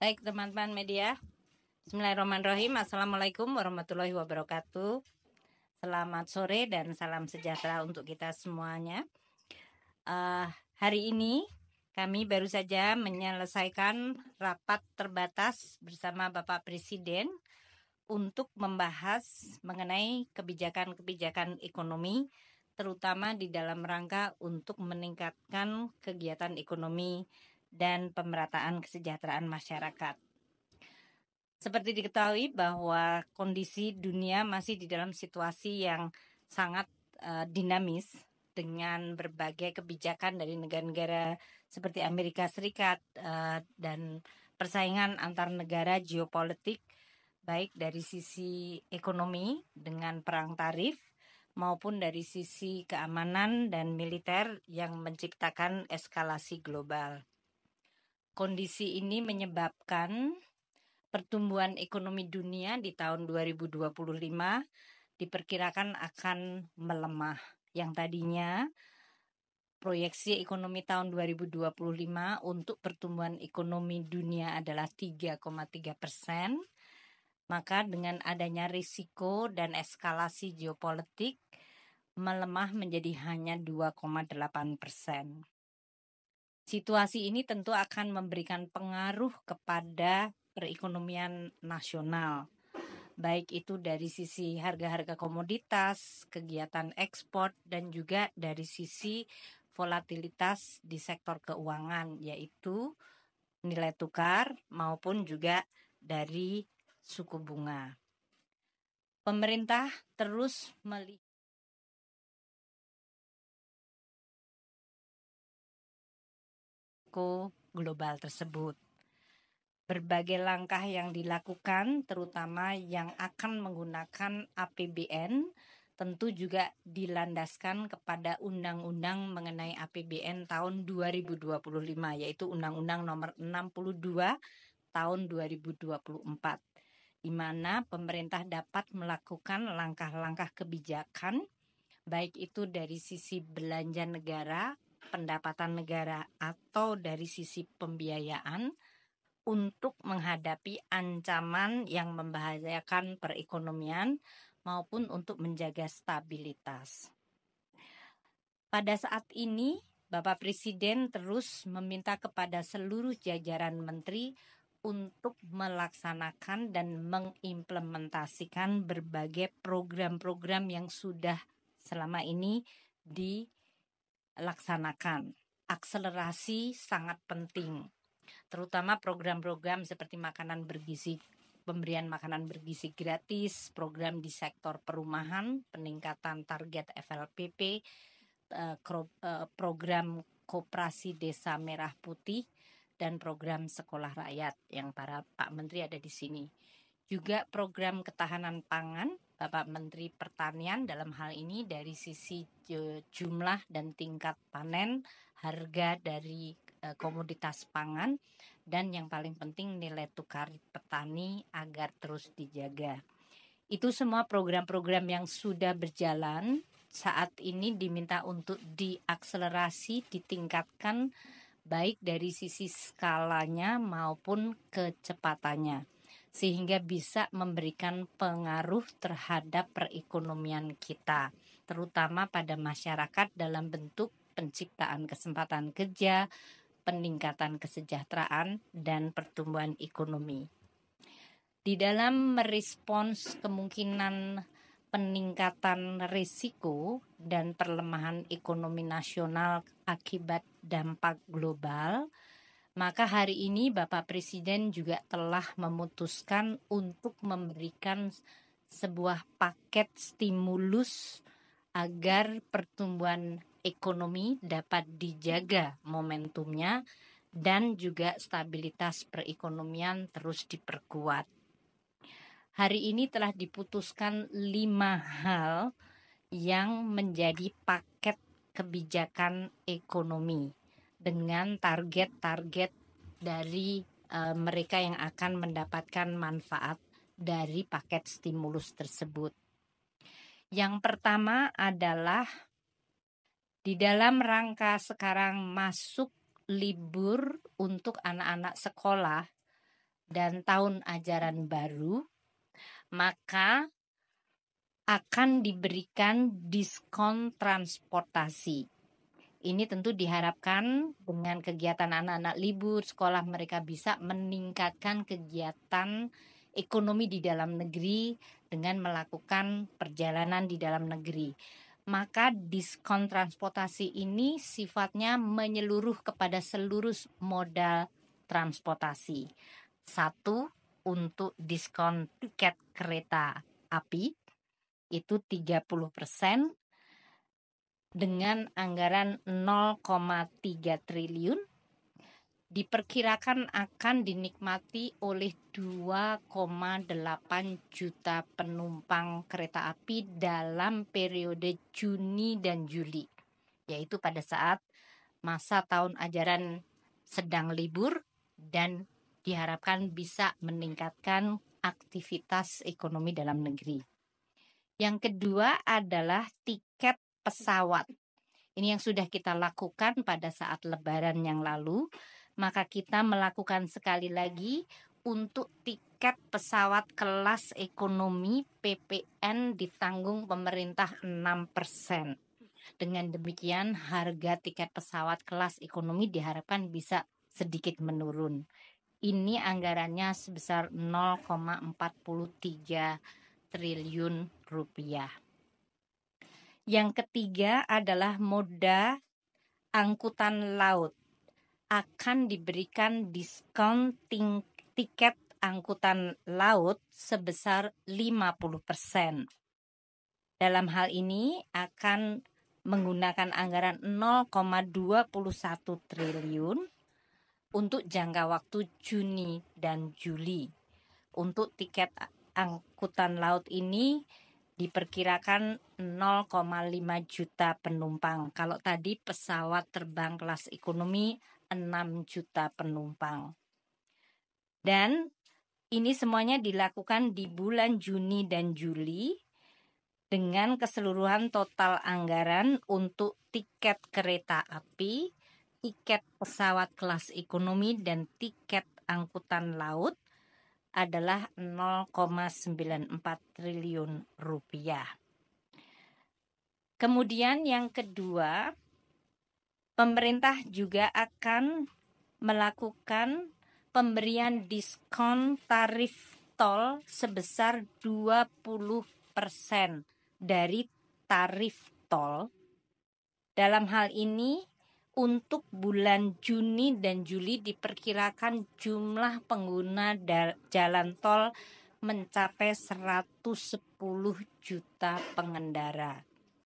Baik teman-teman media, Bismillahirrahmanirrahim. Assalamualaikum warahmatullahi wabarakatuh. Selamat sore dan salam sejahtera untuk kita semuanya. Hari ini kami baru saja menyelesaikan rapat terbatas bersama Bapak Presiden untuk membahas mengenai kebijakan-kebijakan ekonomi, terutama di dalam rangka untuk meningkatkan kegiatan ekonomi dan pemerataan kesejahteraan masyarakat. Seperti diketahui bahwa kondisi dunia masih di dalam situasi yang sangat dinamis dengan berbagai kebijakan dari negara-negara seperti Amerika Serikat dan persaingan antar negara geopolitik, baik dari sisi ekonomi dengan perang tarif maupun dari sisi keamanan dan militer yang menciptakan eskalasi global. Kondisi ini menyebabkan pertumbuhan ekonomi dunia di tahun 2025 diperkirakan akan melemah. Yang tadinya proyeksi ekonomi tahun 2025 untuk pertumbuhan ekonomi dunia adalah 3,3%, maka dengan adanya risiko dan eskalasi geopolitik melemah menjadi hanya 2,8%. Situasi ini tentu akan memberikan pengaruh kepada perekonomian nasional, baik itu dari sisi harga-harga komoditas, kegiatan ekspor, dan juga dari sisi volatilitas di sektor keuangan, yaitu nilai tukar maupun juga dari suku bunga. Pemerintah terus melihat global tersebut. Berbagai langkah yang dilakukan, terutama yang akan menggunakan APBN, tentu juga dilandaskan kepada undang-undang mengenai APBN tahun 2025, yaitu Undang-Undang Nomor 62 tahun 2024, di mana pemerintah dapat melakukan langkah-langkah kebijakan, baik itu dari sisi belanja negara, pendapatan negara, atau dari sisi pembiayaan untuk menghadapi ancaman yang membahayakan perekonomian maupun untuk menjaga stabilitas. Pada saat ini, Bapak Presiden terus meminta kepada seluruh jajaran menteri untuk melaksanakan dan mengimplementasikan berbagai program-program yang sudah selama ini dilaksanakan. Akselerasi sangat penting, terutama program-program seperti pemberian makanan bergizi gratis, program di sektor perumahan, peningkatan target FLPP, program Koperasi Desa Merah Putih, dan program Sekolah Rakyat yang para Pak Menteri ada di sini. Juga program ketahanan pangan, Bapak Menteri Pertanian dalam hal ini dari sisi jumlah dan tingkat panen, harga dari komoditas pangan, dan yang paling penting nilai tukar petani agar terus dijaga. Itu semua program-program yang sudah berjalan saat ini diminta untuk diakselerasi, ditingkatkan baik dari sisi skalanya maupun kecepatannya, sehingga bisa memberikan pengaruh terhadap perekonomian kita, terutama pada masyarakat dalam bentuk penciptaan kesempatan kerja, peningkatan kesejahteraan, dan pertumbuhan ekonomi. Di dalam merespons kemungkinan peningkatan risiko dan perlemahan ekonomi nasional akibat dampak global, maka hari ini Bapak Presiden juga telah memutuskan untuk memberikan sebuah paket stimulus agar pertumbuhan ekonomi dapat dijaga momentumnya dan juga stabilitas perekonomian terus diperkuat. Hari ini telah diputuskan 5 hal yang menjadi paket kebijakan ekonomi dengan target-target dari mereka yang akan mendapatkan manfaat dari paket stimulus tersebut. Yang pertama adalah Di dalam rangka sekarang masuk libur untuk anak-anak sekolah dan tahun ajaran baru, maka akan diberikan diskon transportasi. Ini tentu diharapkan dengan kegiatan anak-anak libur sekolah mereka bisa meningkatkan kegiatan ekonomi di dalam negeri dengan melakukan perjalanan di dalam negeri. Maka diskon transportasi ini sifatnya menyeluruh kepada seluruh modal transportasi. Satu, untuk diskon tiket kereta api itu 30% dengan anggaran 0,3 triliun diperkirakan akan dinikmati oleh 2,8 juta penumpang kereta api dalam periode Juni dan Juli, yaitu pada saat masa tahun ajaran sedang libur dan diharapkan bisa meningkatkan aktivitas ekonomi dalam negeri. Yang kedua adalah tiket pesawat. Ini yang sudah kita lakukan pada saat Lebaran yang lalu, maka kita melakukan sekali lagi untuk tiket pesawat kelas ekonomi PPN ditanggung pemerintah 6%. Dengan demikian harga tiket pesawat kelas ekonomi diharapkan bisa sedikit menurun. Ini anggarannya sebesar 0,43 triliun rupiah. Yang ketiga adalah moda angkutan laut. Akan diberikan diskon tiket angkutan laut sebesar 50%. Dalam hal ini akan menggunakan anggaran 0,21 triliun untuk jangka waktu Juni dan Juli. Untuk tiket angkutan laut ini diperkirakan 0,5 juta penumpang. Kalau tadi pesawat terbang kelas ekonomi 6 juta penumpang. Dan ini semuanya dilakukan di bulan Juni dan Juli dengan keseluruhan total anggaran untuk tiket kereta api, tiket pesawat kelas ekonomi, dan tiket angkutan laut adalah 0,94 triliun rupiah. Kemudian yang kedua, pemerintah juga akan melakukan pemberian diskon tarif tol sebesar 20% dari tarif tol. Dalam hal ini untuk bulan Juni dan Juli diperkirakan jumlah pengguna jalan tol mencapai 110 juta pengendara.